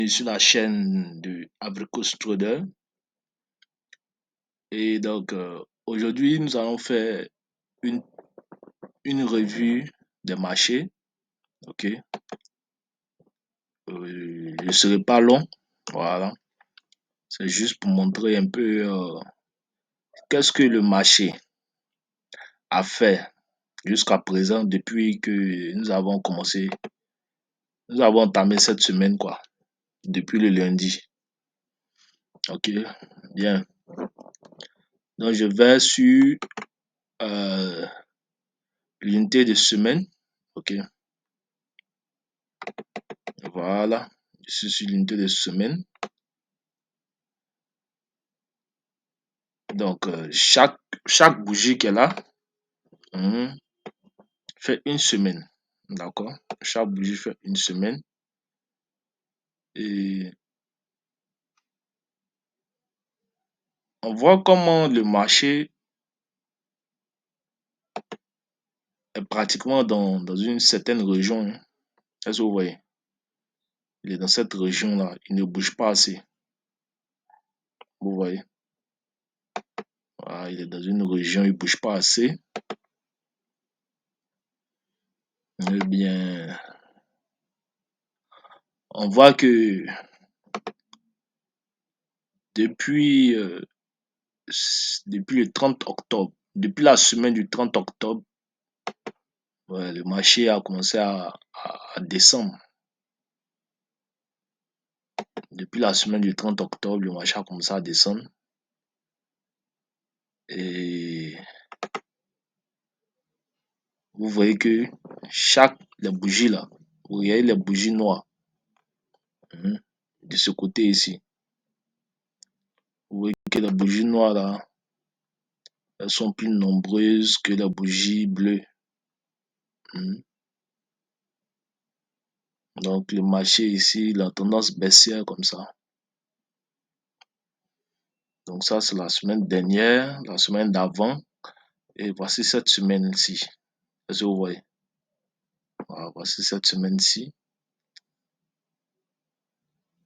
sur la chaîne de Abricos Trader. Et donc, aujourd'hui, nous allons faire une, une revue des marchés. Ok, je ne serai pas long. Voilà, c'est juste pour montrer un peu qu'est-ce que le marché a fait jusqu'à présent depuis que nous avons entamé cette semaine, quoi, depuis le lundi. Ok, bien. Donc, je vais sur euh, l'unité de semaine. Ok, voilà. Je suis sur l'unité de semaine. Donc, chaque bougie qu'elle a fait une semaine. D'accord? Chaque bougie fait une semaine. Et on voit comment le marché est pratiquement dans une certaine région. Est-ce que vous voyez? Il est dans cette région-là. Il ne bouge pas assez. Vous voyez? Voilà, il est dans une région, il ne bouge pas assez. Eh bien, on voit que depuis, depuis le 30 octobre, depuis la semaine du 30 octobre, ouais, le marché a commencé à descendre. Depuis la semaine du 30 octobre, le marché a commencé à descendre. Et vous voyez que les bougies là, vous voyez les bougies noires de ce côté ici. Vous voyez que les bougies noires là, elles sont plus nombreuses que les bougies bleues. Donc le marché ici, la tendance baissière comme ça. Donc ça, c'est la semaine dernière, la semaine d'avant. Et voici cette semaine-ci. Est-ce que vous voyez? Voilà, voici cette semaine-ci.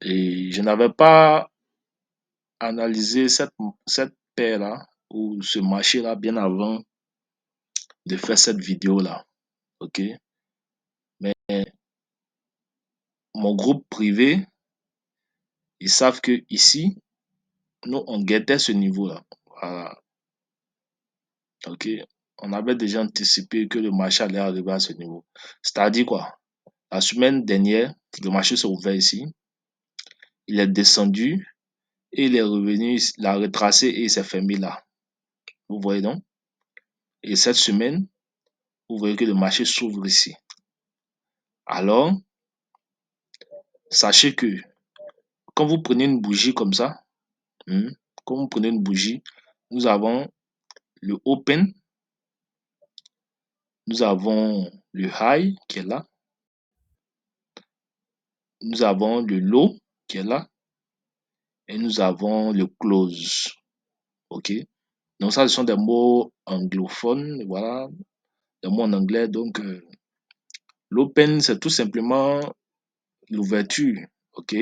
Et je n'avais pas analysé cette paire-là ou ce marché-là bien avant de faire cette vidéo-là. OK? Mais mon groupe privé, ils savent que ici, nous, on guettait ce niveau-là. Voilà. OK? On avait déjà anticipé que le marché allait arriver à ce niveau. C'est-à-dire quoi? La semaine dernière, le marché s'est ouvert ici. Il est descendu et il est revenu, il a retracé et il s'est fermé là. Vous voyez donc? Et cette semaine, vous voyez que le marché s'ouvre ici. Alors, sachez que quand vous prenez une bougie comme ça, quand vous prenez une bougie, nous avons le open, nous avons le high qui est là, nous avons le low qui est là et nous avons le close. OK? Donc ça, ce sont des mots anglophones, voilà, des mots en anglais. Donc, l'open, c'est tout simplement l'ouverture, OK?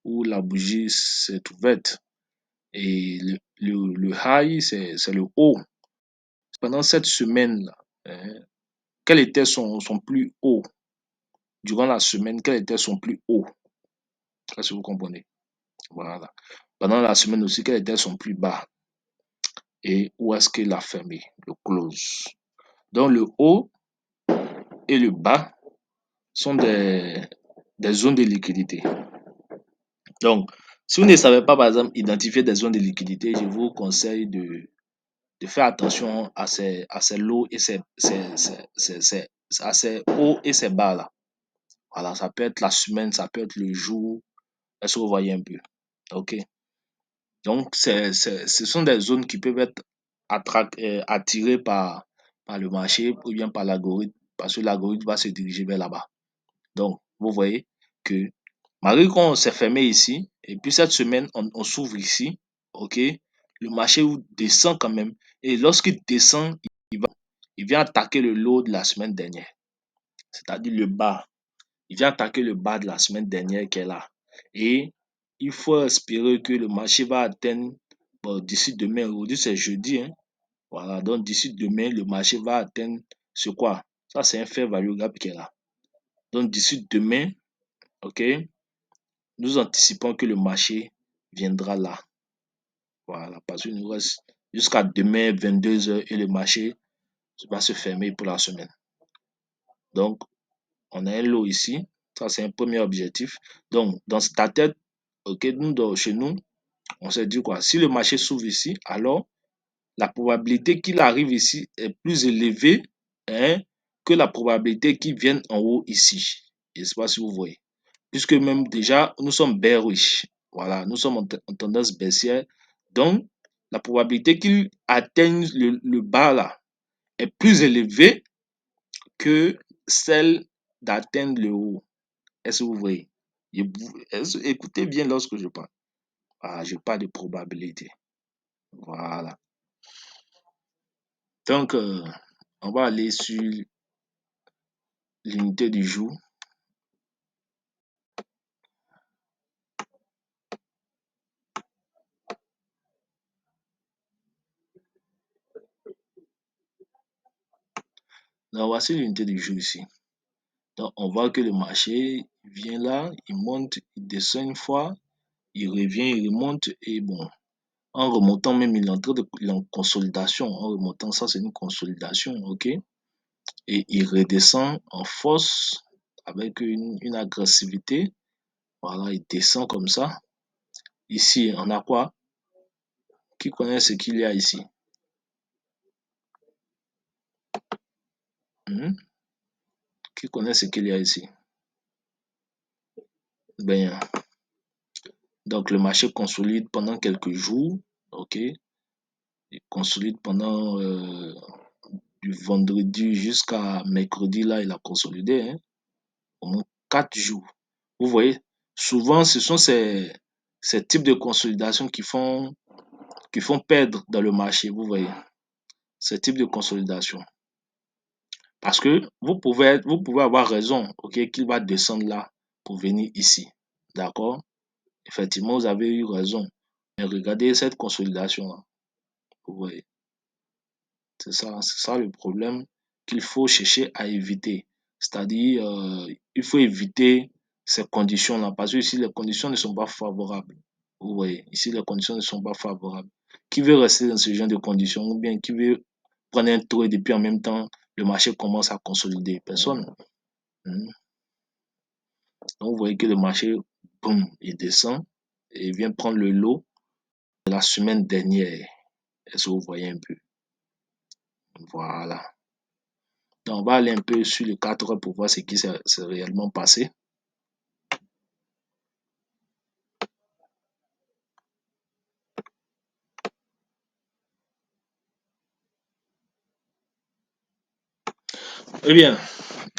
Où la bougie s'est ouverte. Et le high, c'est le haut. Pendant cette semaine-là, quel était son plus haut? Durant la semaine, quel était son plus haut? Est-ce que vous comprenez? Voilà. Pendant la semaine aussi, quel était son plus bas? Et où est-ce qu'il a fermé? Le close. Donc, le haut et le bas sont des zones de liquidité. Donc, si vous ne savez pas, par exemple, identifier des zones de liquidité, je vous conseille de faire attention à ces lots et à ces hauts et ces bas là. Voilà, ça peut être la semaine, ça peut être le jour. Est-ce que vous voyez un peu? OK. Donc, ce sont des zones qui peuvent être attirées par le marché ou bien par l'algorithme, parce que l'algorithme va se diriger vers là-bas. Donc, vous voyez que malgré qu'on s'est fermé ici, et puis cette semaine, on s'ouvre ici, OK, le marché descend quand même. Et lorsqu'il descend, il vient attaquer le lot de la semaine dernière, c'est-à-dire le bas. Il vient attaquer le bas de la semaine dernière qui est là. Et il faut espérer que le marché va atteindre, bon, d'ici demain, aujourd'hui c'est jeudi, hein. Voilà, donc d'ici demain, le marché va atteindre ce quoi? Ça, c'est un fair value gap qui est là. Donc d'ici demain, ok, nous anticipons que le marché viendra là. Voilà, parce qu'il nous reste jusqu'à demain 22 heures et le marché va se fermer pour la semaine. Donc, on a un lot ici. Ça, c'est un premier objectif. Donc, dans ta tête, ok, chez nous, on s'est dit quoi? Si le marché s'ouvre ici, alors la probabilité qu'il arrive ici est plus élevée, hein, que la probabilité qu'il vienne en haut ici. Je ne sais pas si vous voyez. Puisque même déjà, nous sommes bearish. Voilà, nous sommes en tendance baissière. Donc, la probabilité qu'il atteigne le bas là est plus élevée que celle d'atteindre le haut. Est-ce que vous voyez? Écoutez bien lorsque je parle. Ah, je parle de probabilité. Voilà. Donc, on va aller sur l'unité du jour. Donc, voici l'unité du jour ici. Donc, on voit que le marché vient là, il monte, il descend une fois, il revient, il remonte, et bon, en remontant même, il est en train de, il est en consolidation. En remontant, ça, c'est une consolidation, ok? Et il redescend en force avec une agressivité. Voilà, il descend comme ça. Ici, on a quoi? Qui connaît ce qu'il y a ici? Hmm? Qui connaît ce qu'il y a ici? Ben, donc le marché consolide pendant quelques jours, ok? Il consolide pendant du vendredi jusqu'à mercredi, là, il a consolidé, hein, au moins 4 jours. Vous voyez, souvent, ce sont ces types de consolidation qui font perdre dans le marché, vous voyez, ces types de consolidation. Parce que vous pouvez avoir raison, ok, qu'il va descendre là pour venir ici. D'accord? Effectivement, vous avez eu raison. Mais regardez cette consolidation-là. Vous voyez, c'est ça le problème qu'il faut chercher à éviter. C'est-à-dire, il faut éviter ces conditions-là. Parce que ici, les conditions ne sont pas favorables. Vous voyez, ici, les conditions ne sont pas favorables. Qui veut rester dans ce genre de conditions ou bien qui veut prendre un taux et puis en même temps, le marché commence à consolider? Personne. Hmm. Donc, vous voyez que le marché, boum, il descend et il vient prendre le lot de la semaine dernière. Est-ce que vous voyez un peu? Voilà. Donc, on va aller un peu sur le 4 heures pour voir ce qui s'est réellement passé. Eh bien,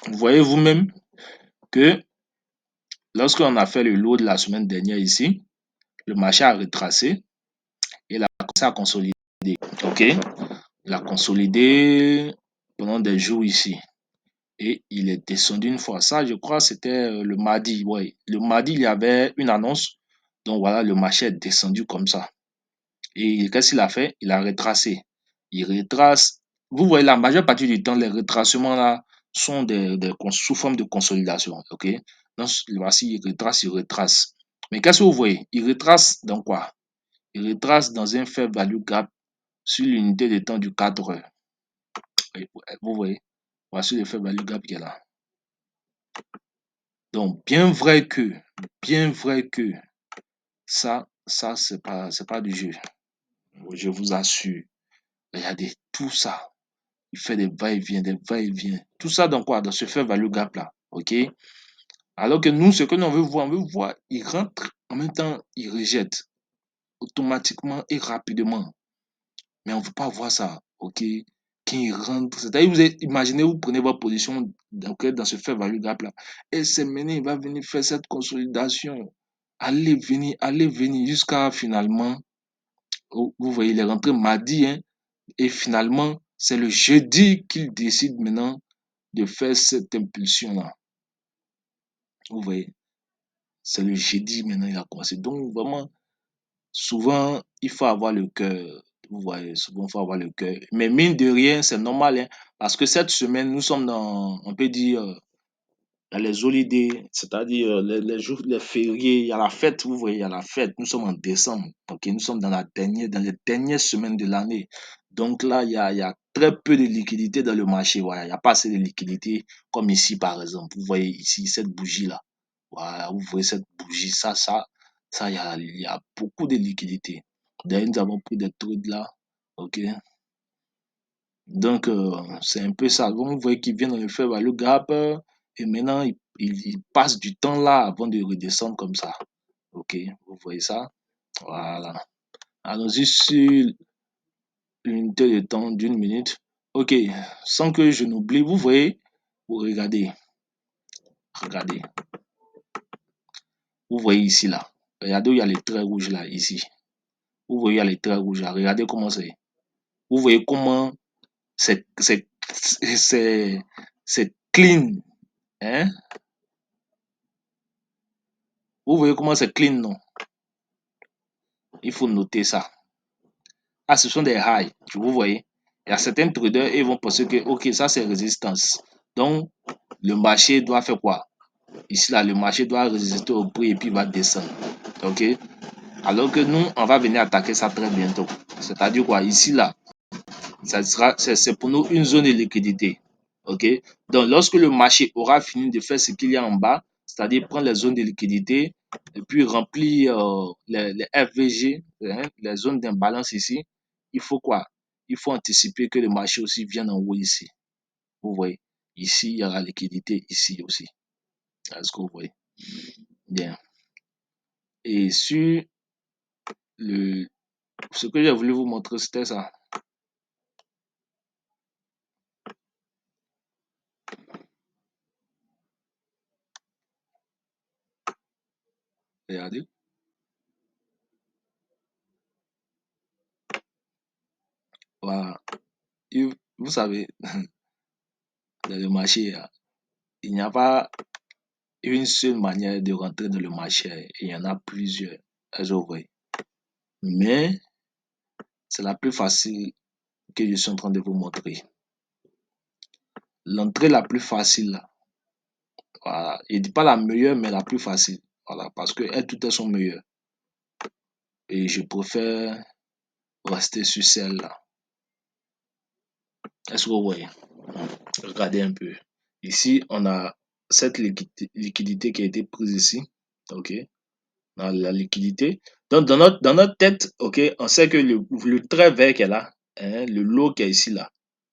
vous voyez vous-même que lorsqu'on a fait le lot de la semaine dernière ici, le marché a retracé et il a commencé à consolider. OK? Il a consolidé pendant des jours ici. Et il est descendu une fois. Ça, je crois, c'était le mardi. Ouais. Le mardi, il y avait une annonce. Donc voilà, le marché est descendu comme ça. Et qu'est-ce qu'il a fait? Il a retracé. Il retrace. Vous voyez, la majeure partie du temps, les retracements là sont sous forme de consolidation. OK? Donc, voici, il retrace. Mais qu'est-ce que vous voyez? Il retrace dans quoi? Il retrace dans un fair value gap sur l'unité de temps du 4 heures. Et vous voyez? Voici le fair value gap qui est là. Donc, bien vrai que ça, c'est pas du jeu. Je vous assure. Regardez, tout ça, il fait des va-et-vient, des va-et-vient. Tout ça dans quoi? Dans ce fair value gap là. OK? Alors que nous, ce que nous on veut voir, il rentre, en même temps, il rejette automatiquement et rapidement. Mais on ne veut pas voir ça. OK? Quand il rentre, c'est-à-dire, imaginez, vous prenez votre position dans ce fair value gap là. Et c'est maintenant, il va venir faire cette consolidation. Allez venir jusqu'à finalement, vous voyez, il est rentré mardi, hein, et finalement, c'est le jeudi qu'il décide maintenant de faire cette impulsion-là. Vous voyez. C'est le jeudi maintenant, il a commencé. Donc, vraiment, souvent, il faut avoir le cœur. Vous voyez, souvent, il faut avoir le cœur. Mais mine de rien, c'est normal, hein, parce que cette semaine, nous sommes dans, on peut dire, dans les holidays, c'est-à-dire les jours, les fériés, il y a la fête, vous voyez, il y a la fête. Nous sommes en décembre, ok, nous sommes dans les dernières semaines de l'année. Donc là, il y a très peu de liquidité dans le marché. Voilà. Il n'y a pas assez de liquidité comme ici, par exemple. Vous voyez ici, cette bougie-là. Voilà, vous voyez cette bougie, ça, il y a beaucoup de liquidité. D'ailleurs, nous avons pris des trucs là, ok. Donc, c'est un peu ça. Donc, vous voyez qu'il vient dans le faire le gap et maintenant, il passe du temps là avant de redescendre comme ça. Ok, vous voyez ça? Voilà. Allons-y sur l'unité de temps d'une minute. Ok, sans que je n'oublie, vous voyez, vous regardez, regardez. Vous voyez ici là. Regardez où il y a les traits rouges là, ici. Vous voyez, il y a les traits rouges là. Regardez comment c'est. Vous voyez comment c'est c'est c'est clean, hein? Vous voyez comment c'est clean, non? Il faut noter ça. Ah, ce sont des highs, vous voyez. Il y a certains traders, ils vont penser que, ok, ça c'est résistance. Donc, le marché doit faire quoi? Ici, là, le marché doit résister au prix et puis il va descendre. Ok? Alors que nous, on va venir attaquer ça très bientôt. C'est-à-dire quoi? Ici, là, c'est pour nous une zone de liquidité. OK? Donc, lorsque le marché aura fini de faire ce qu'il y a en bas, c'est-à-dire prendre les zones de liquidité et puis remplir les FVG, hein, les zones d'imbalance ici, il faut quoi? Il faut anticiper que le marché aussi vienne en haut ici. Vous voyez? Ici, il y aura liquidité ici aussi. Est-ce que vous voyez? Bien. Et sur le, ce que j'ai voulu vous montrer, c'était ça. Regardez. Voilà. Et vous savez, dans le marché, il n'y a pas une seule manière de rentrer dans le marché. Il y en a plusieurs. Est-ce que vous voyez? Mais c'est la plus facile que je suis en train de vous montrer. L'entrée la plus facile, voilà. Je ne dis pas la meilleure, mais la plus facile. Voilà, parce que elles toutes elles sont meilleures. Et je préfère rester sur celle-là. Est-ce que vous voyez? Regardez un peu. Ici, on a cette liquidité qui a été prise ici. OK? Dans la liquidité. Donc, dans notre tête, OK, on sait que le trait vert qui est là, hein, le lot qui est ici, là,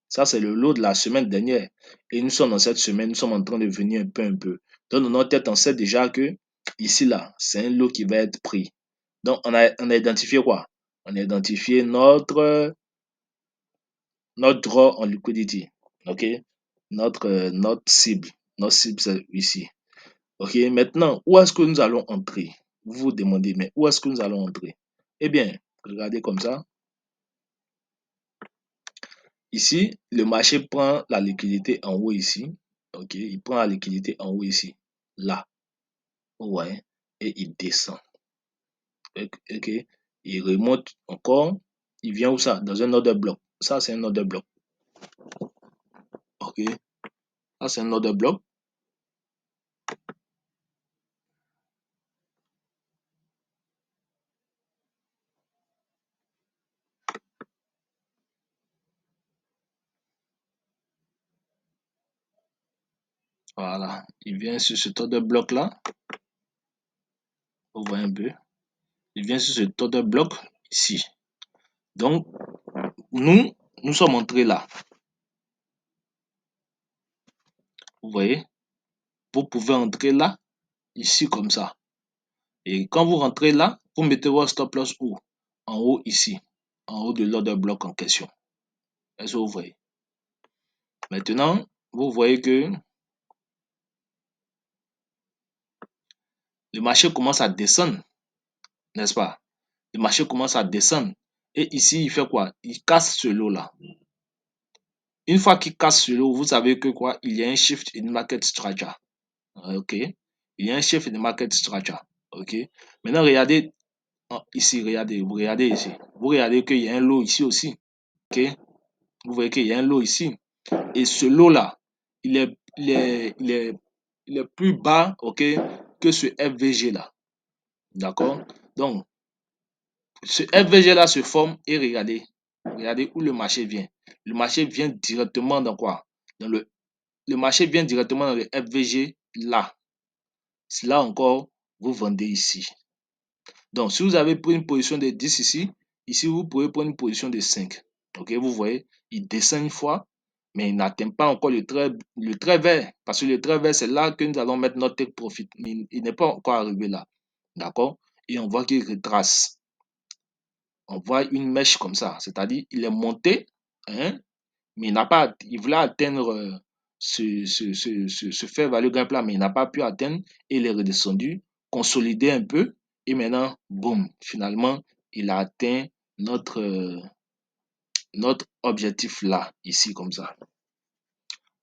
ça, c'est le lot de la semaine dernière. Et nous sommes dans cette semaine, nous sommes en train de venir un peu, un peu. Donc, dans notre tête, on sait déjà que ici, là, c'est un lot qui va être pris. Donc, on a identifié quoi? On a identifié notre draw en liquidity. OK? Notre cible. Notre cible, c'est ici. OK, maintenant, où est-ce que nous allons entrer? Vous vous demandez, mais où est-ce que nous allons entrer? Eh bien, regardez comme ça. Ici, le marché prend la liquidité en haut ici. OK, il prend la liquidité en haut ici. Là. Ouais. Et il descend. OK. Il remonte encore. Il vient où ça? Dans un autre bloc. Ça, c'est un autre bloc. OK. Ça, c'est un autre bloc. Voilà. Il vient sur cet autre bloc-là. Vous voyez un peu. Il vient sur cet autre bloc ici. Donc, nous sommes entrés là. Vous voyez? Vous pouvez entrer là, ici comme ça. Et quand vous rentrez là, vous mettez votre stop loss où? En haut ici. En haut de l'order bloc en question. Est-ce que vous voyez? Maintenant, vous voyez que le marché commence à descendre, n'est-ce pas? Le marché commence à descendre. Et ici, il fait quoi? Il casse ce lot-là. Une fois qu'il casse ce lot, vous savez que quoi? Il y a un shift in market structure. OK? Il y a un chef de market structure. OK? Maintenant, regardez ici, vous regardez ici. Vous regardez qu'il y a un lot ici aussi. OK? Vous voyez qu'il y a un lot ici. Et ce lot-là, il est plus bas, OK, que ce FVG-là. D'accord? Donc, ce FVG-là se forme et regardez où le marché vient. Le marché vient directement dans quoi? Dans le marché vient directement dans le FVG là. Là encore, vous vendez ici. Donc, si vous avez pris une position de 10 ici, ici, vous pouvez prendre une position de 5. OK, vous voyez, il descend une fois, mais il n'atteint pas encore le trait vert. Parce que le trait vert, c'est là que nous allons mettre notre take profit. Mais il n'est pas encore arrivé là. D'accord? Et on voit qu'il retrace. On voit une mèche comme ça. C'est-à-dire, il est monté, hein, mais il voulait atteindre ce fair value gap là, mais il n'a pas pu atteindre et il est redescendu, consolidé un peu et maintenant, boum, finalement, il a atteint notre objectif là, ici, comme ça.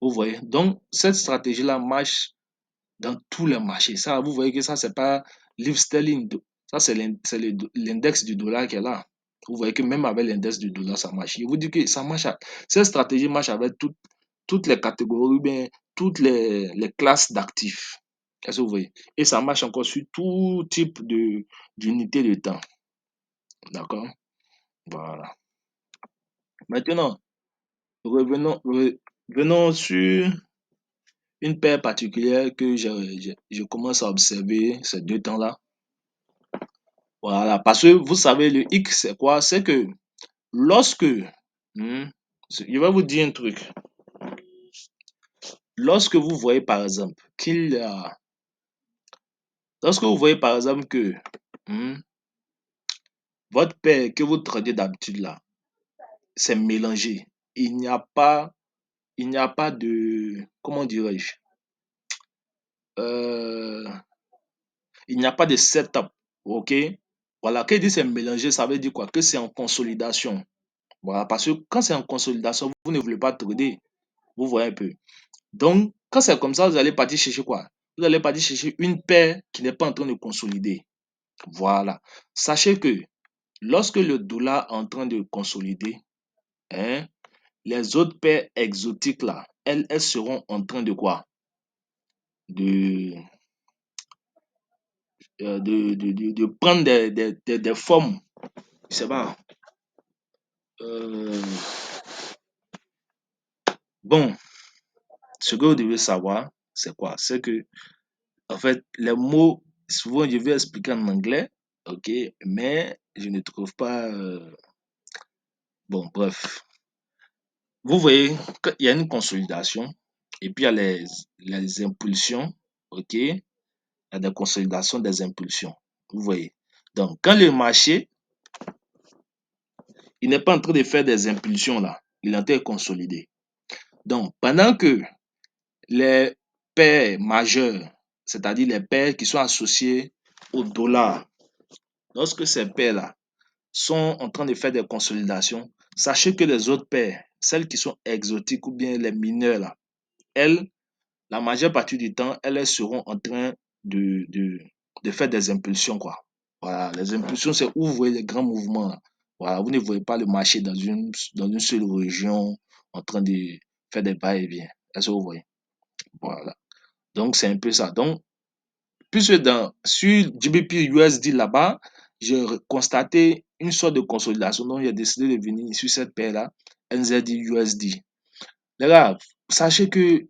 Vous voyez? Donc, cette stratégie là marche dans tous les marchés. Ça, vous voyez que ça, c'est pas livre sterling. Ça, c'est l'index du dollar qui est là. Vous voyez que même avec l'index du dollar, ça marche. Je vous dis que ça marche. Cette stratégie marche avec toutes les catégories, bien, toutes les classes d'actifs. Est-ce que vous voyez? Et ça marche encore sur tout type d'unité de temps. D'accord? Voilà. Maintenant, revenons sur une paire particulière que je commence à observer ces 2 temps-là. Voilà. Parce que vous savez, le X, c'est quoi? C'est que lorsque, je vais vous dire un truc. Lorsque vous voyez par exemple lorsque vous voyez par exemple que votre paire que vous tradez d'habitude là, c'est mélangé. Il n'y a pas de, comment dirais-je, euh, il n'y a pas de setup, ok? Voilà, quand il dit c'est mélangé, ça veut dire quoi? Que c'est en consolidation. Voilà, parce que quand c'est en consolidation, vous ne voulez pas trader. Vous voyez un peu. Donc, quand c'est comme ça, vous allez partir chercher quoi? Vous allez partir chercher une paire qui n'est pas en train de consolider. Voilà. Sachez que lorsque le dollar est en train de consolider, hein, les autres paires exotiques là, elles seront en train de quoi? De, de prendre des formes. Je sais pas. Euh, bon, ce que vous devez savoir, c'est quoi? C'est que, en fait, les mots, souvent, je vais expliquer en anglais, ok, mais je ne trouve pas. Bon, bref. Vous voyez, il y a une consolidation, et puis il y a les impulsions, ok? Il y a des consolidations des impulsions. Vous voyez. Donc, quand le marché, il n'est pas en train de faire des impulsions là, il est en train de consolider. Donc, pendant que les paires majeures, c'est-à-dire les paires qui sont associées au dollar, lorsque ces paires-là sont en train de faire des consolidations, sachez que les autres paires, celles qui sont exotiques ou bien les mineures là, elles, la majeure partie du temps, elles seront en train de faire des impulsions, quoi. Voilà, les impulsions, c'est où vous voyez les grands mouvements, là. Voilà, vous ne voyez pas le marché dans une seule région en train de faire des va-et-vient. Est-ce que vous voyez? Voilà. Donc, c'est un peu ça. Donc, puisque sur GBP USD là-bas, j'ai constaté une sorte de consolidation. Donc, j'ai décidé de venir sur cette paire-là, NZD USD. Les gars, sachez que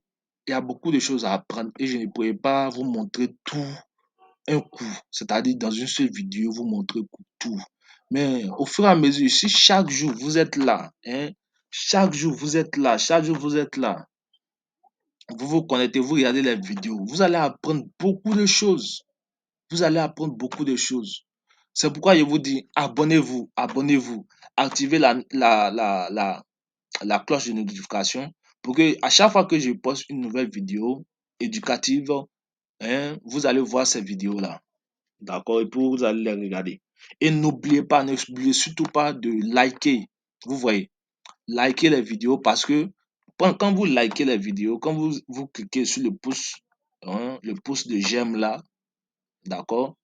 il y a beaucoup de choses à apprendre et je ne pourrais pas vous montrer tout un coup. C'est-à-dire dans une seule vidéo, vous montrer tout. Mais au fur et à mesure, si chaque jour vous êtes là, hein, chaque jour vous êtes là, chaque jour vous êtes là, vous vous connectez, vous regardez les vidéos, vous allez apprendre beaucoup de choses. Vous allez apprendre beaucoup de choses. C'est pourquoi je vous dis, abonnez-vous, abonnez-vous, activez la cloche de notification pour que à chaque fois que je poste une nouvelle vidéo éducative, hein, vous allez voir ces vidéos-là. D'accord? Et puis vous allez les regarder. Et n'oubliez surtout pas de liker. Vous voyez, liker les vidéos parce que quand vous likez les vidéos, quand vous cliquez sur le pouce, hein, le pouce de j'aime là, d'accord?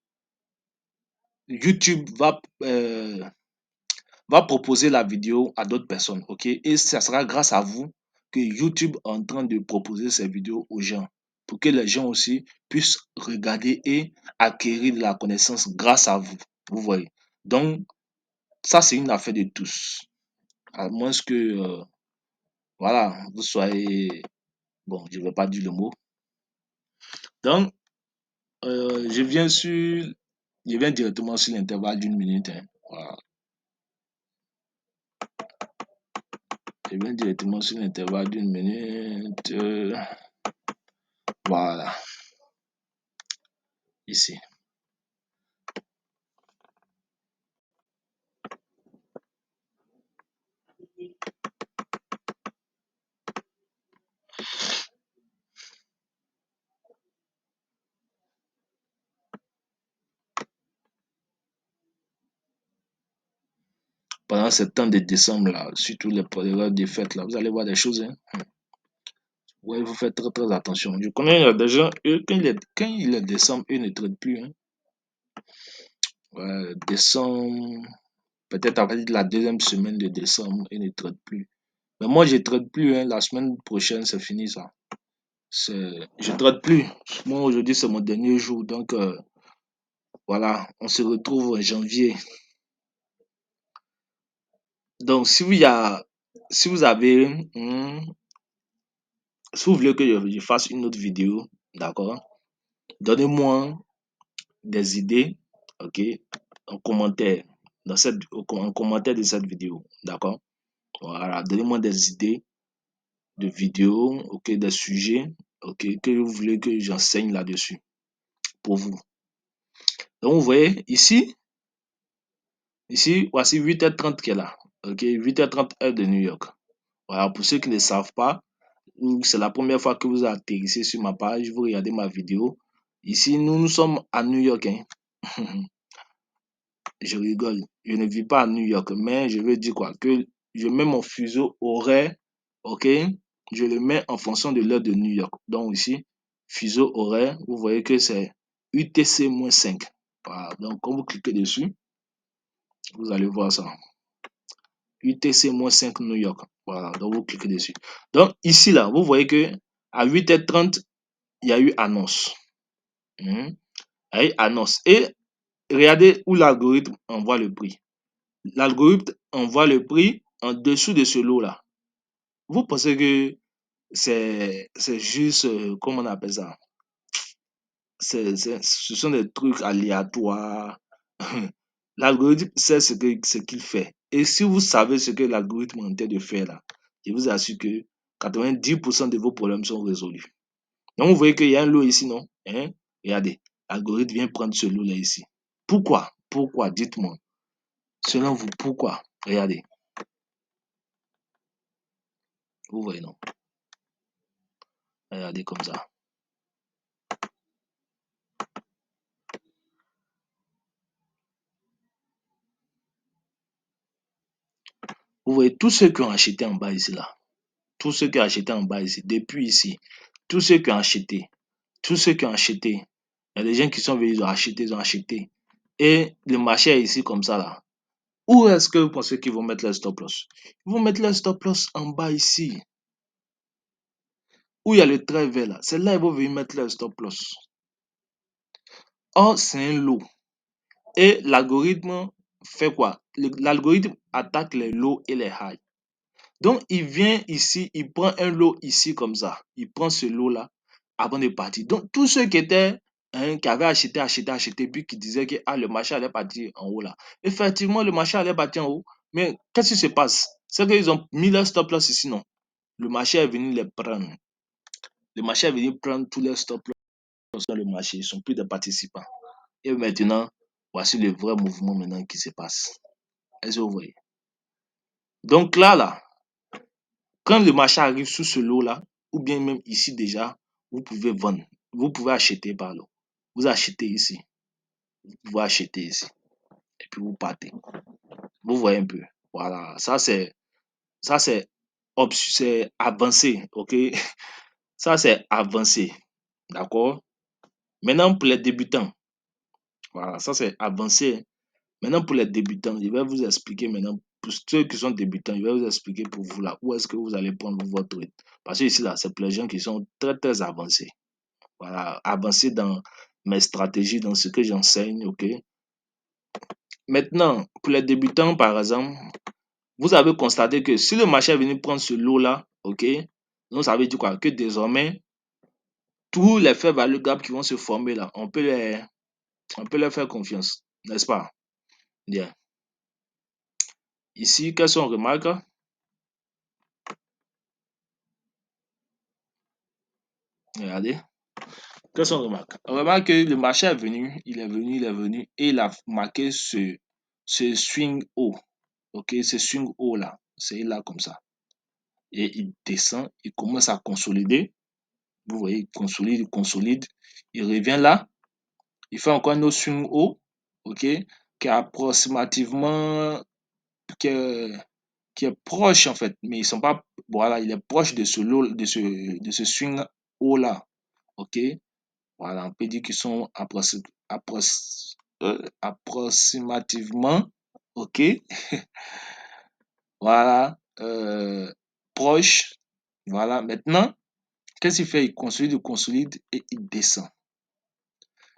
YouTube va proposer la vidéo à d'autres personnes, ok? Et ça sera grâce à vous que YouTube est en train de proposer ces vidéos aux gens, pour que les gens aussi puissent regarder et acquérir de la connaissance grâce à vous. Vous voyez? Donc, ça, c'est une affaire de tous. À moins que, voilà, vous soyez, bon, je ne vais pas dire le mot. Donc, je viens directement sur l'intervalle d'une minute, hein. Voilà. Je viens directement sur l'intervalle d'une minute. Voilà, ici. Pendant ce temps de décembre là, surtout les périodes des fêtes là, vous allez voir des choses, hein. Ouais, il faut faire très très attention. Je connais des gens, eux, quand il est décembre, eux ne traitent plus, hein. Ouais, décembre, peut-être à partir de la deuxième semaine de décembre, ils ne traitent plus. Mais moi, je ne traite plus, hein. La semaine prochaine, c'est fini ça. Je ne traite plus. Moi, aujourd'hui, c'est mon dernier jour. Donc, voilà, on se retrouve en janvier. Donc, si vous avez, si vous voulez que je fasse une autre vidéo, d'accord, donnez-moi des idées, ok, en commentaire, en commentaire de cette vidéo, d'accord. Voilà, donnez-moi des idées de vidéos, ok, des sujets, ok, que vous voulez que j'enseigne là-dessus pour vous. Donc, vous voyez, ici, voici 8h30 qui est là, ok, 8h30 heure de New York. Voilà, pour ceux qui ne savent pas, ou c'est la première fois que vous atterrissez sur ma page, vous regardez ma vidéo. Ici, nous sommes à New York, hein. Je rigole. Je ne vis pas à New York, mais je veux dire quoi? Que je mets mon fuseau horaire, ok? Je le mets en fonction de l'heure de New York. Donc ici, fuseau horaire, vous voyez que c'est UTC-5. Voilà. Donc quand vous cliquez dessus, vous allez voir ça. UTC-5 New York. Voilà. Donc vous cliquez dessus. Donc ici, là, vous voyez que à 8h30, il y a eu annonce. Il y a eu annonce. Et regardez où l'algorithme envoie le prix. L'algorithme envoie le prix en dessous de ce lot-là. Vous pensez que c'est juste, comment on appelle ça? Ce sont des trucs aléatoires. L'algorithme sait ce qu'il fait. Et si vous savez ce que l'algorithme est en train de faire là, je vous assure que 90% de vos problèmes sont résolus. Donc, vous voyez qu'il y a un lot ici, non? Hein? Regardez, l'algorithme vient prendre ce lot-là ici. Pourquoi? Pourquoi? Dites-moi. Selon vous, pourquoi? Regardez. Vous voyez, non? Regardez comme ça. Vous voyez, tous ceux qui ont acheté en bas ici, là, tous ceux qui ont acheté en bas ici, depuis ici, tous ceux qui ont acheté, tous ceux qui ont acheté, il y a des gens qui sont venus, ils ont acheté. Et le marché est ici comme ça, là. Où est-ce que vous pensez qu'ils vont mettre leur stop loss? Ils vont mettre leur stop loss en bas ici. Où il y a le trait vert là. C'est là ils vont venir mettre leur stop loss. Or, c'est un lot. Et l'algorithme fait quoi? L'algorithme attaque les lows et les highs. Donc, il vient ici, il prend un lot ici comme ça. Il prend ce lot-là avant de partir. Donc, tous ceux qui étaient, qui avaient acheté, puis qui disaient que le marché allait partir en haut là. Effectivement, le marché allait partir en haut. Mais qu'est-ce qui se passe? C'est qu'ils ont mis leur stop loss ici, non? Le marché est venu les prendre. Le marché est venu prendre tous les stop loss dans le marché. Ils ne sont plus des participants. Et maintenant, voici le vrai mouvement maintenant qui se passe. Est-ce que vous voyez? Donc là, quand le marché arrive sous ce lot-là, ou bien même ici déjà, vous pouvez vendre. Vous pouvez acheter, pardon. Vous achetez ici. Vous pouvez acheter ici. Et puis vous partez. Vous voyez un peu. Voilà. Ça, c'est avancé. OK? Ça, c'est avancé. D'accord? Maintenant, pour les débutants, voilà, ça c'est avancé, hein. Maintenant, pour les débutants, je vais vous expliquer maintenant, pour ceux qui sont débutants, je vais vous expliquer pour vous là, où est-ce que vous allez prendre votre rythme. Parce que ici, là, c'est pour les gens qui sont très, très avancés. Voilà, avancés dans mes stratégies, dans ce que j'enseigne, ok? Maintenant, pour les débutants, par exemple, vous avez constaté que si le marché est venu prendre ce lot-là, ok? Donc, ça veut dire quoi? Que désormais, tous les faits value gap qui vont se former là, on peut leur faire confiance, n'est-ce pas? Bien. Ici, quelles sont les remarques? Regardez. Quelles sont les remarques? On remarque que le marché est venu, il est venu et il a marqué ce swing haut. Ok, ce swing haut là, c'est là comme ça. Et il descend, il commence à consolider. Vous voyez, il consolide. Il revient là, il fait encore un autre swing haut, ok, qui est approximativement, qui est, qui est proche en fait, mais ils sont pas, voilà, il est proche de ce lot, de ce swing haut là, ok. Voilà, on peut dire qu'ils sont approximativement, ok, voilà, proche. Voilà, maintenant, qu'est-ce qu'il fait? Il consolide et il descend.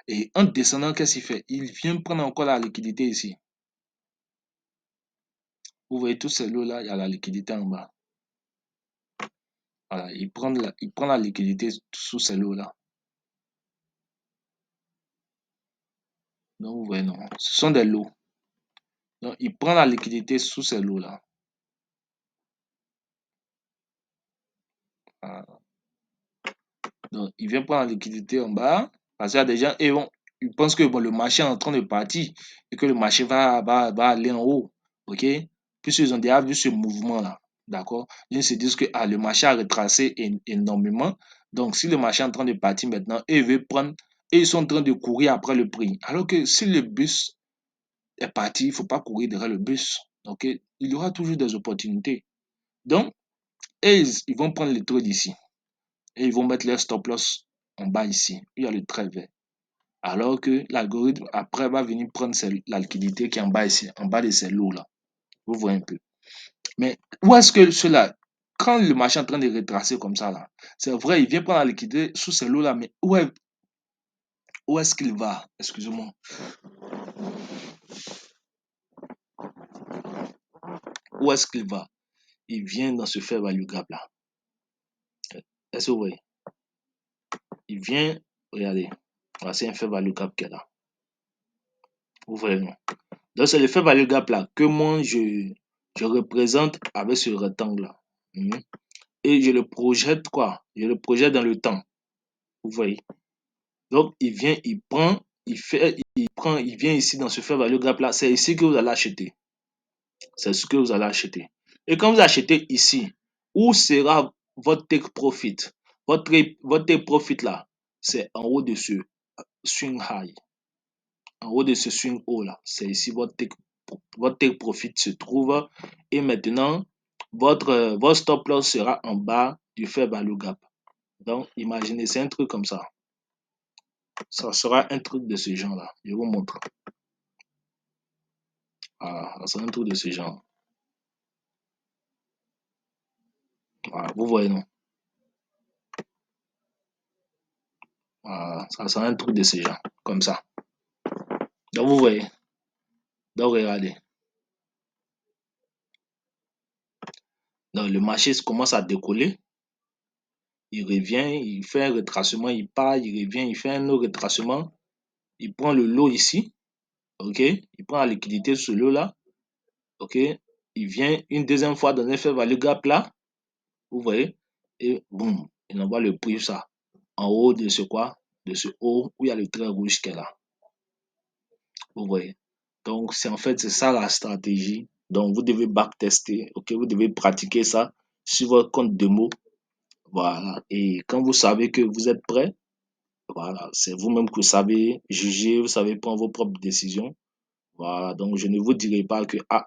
Et en descendant, qu'est-ce qu'il fait? Il vient prendre encore la liquidité ici. Vous voyez tous ces lots-là, il y a la liquidité en bas. Voilà, il prend la liquidité sous ces lots-là. Donc, vous voyez, non, ce sont des lots. Donc, il prend la liquidité sous ces lots-là. Voilà. Donc, il vient prendre la liquidité en bas. Parce qu'il y a des gens, et bon, ils pensent que bon, le marché est en train de partir et que le marché va aller en haut. OK? Puisqu'ils ont déjà vu ce mouvement-là. D'accord? Ils se disent que ah, le marché a retracé énormément. Donc, si le marché est en train de partir maintenant, et ils veulent prendre, et ils sont en train de courir après le prix. Alors que si le bus est parti, il ne faut pas courir derrière le bus. OK? Il y aura toujours des opportunités. Donc, et ils vont prendre le trade ici. Et ils vont mettre leur stop loss en bas ici. Il y a le trait vert. Alors que l'algorithme, après, va venir prendre la liquidité qui est en bas ici, en bas de ces lots-là. Vous voyez un peu. Mais où est-ce que cela, quand le marché est en train de retracer comme ça, là, c'est vrai, il vient prendre la liquidité sous ces lots-là, mais où est-ce qu'il va? Excusez-moi. Où est-ce qu'il va? Il vient dans ce fair value gap là. Est-ce que vous voyez? Il vient, regardez, c'est un fair value gap qui est là. Vous voyez, non? Donc, c'est le fair value gap là que moi, je représente avec ce rectangle là. Et je le projette quoi? Je le projette dans le temps. Vous voyez? Donc, il vient, il prend, il vient ici dans ce fair value gap là. C'est ici que vous allez acheter. C'est ce que vous allez acheter. Et quand vous achetez ici, où sera votre take profit? Votre take profit là, c'est en haut de ce swing high. En haut de ce swing haut là. C'est ici votre take profit se trouve. Et maintenant, votre stop loss sera en bas du fair value gap. Donc, imaginez, c'est un truc comme ça. Ça sera un truc de ce genre-là. Je vous montre. Voilà, ça sera un truc de ce genre. Voilà, vous voyez, non? Voilà, ça sera un truc de ce genre, comme ça. Donc, vous voyez. Donc, regardez. Donc, le marché commence à décoller. Il revient, il fait un retracement, il part, il revient, il fait un autre retracement. Il prend le lot ici. OK? Il prend la liquidité sur ce lot-là. OK? Il vient une deuxième fois dans un fair value gap là. Vous voyez? Et boum, il envoie le prix ça. En haut de ce quoi? De ce haut où il y a le trait rouge qui est là. Vous voyez? Donc, c'est ça la stratégie. Donc, vous devez backtester. OK? Vous devez pratiquer ça sur votre compte démo. Voilà. Et quand vous savez que vous êtes prêt, voilà, c'est vous-même que vous savez juger, vous savez prendre vos propres décisions. Voilà. Donc, je ne vous dirai pas que, ah,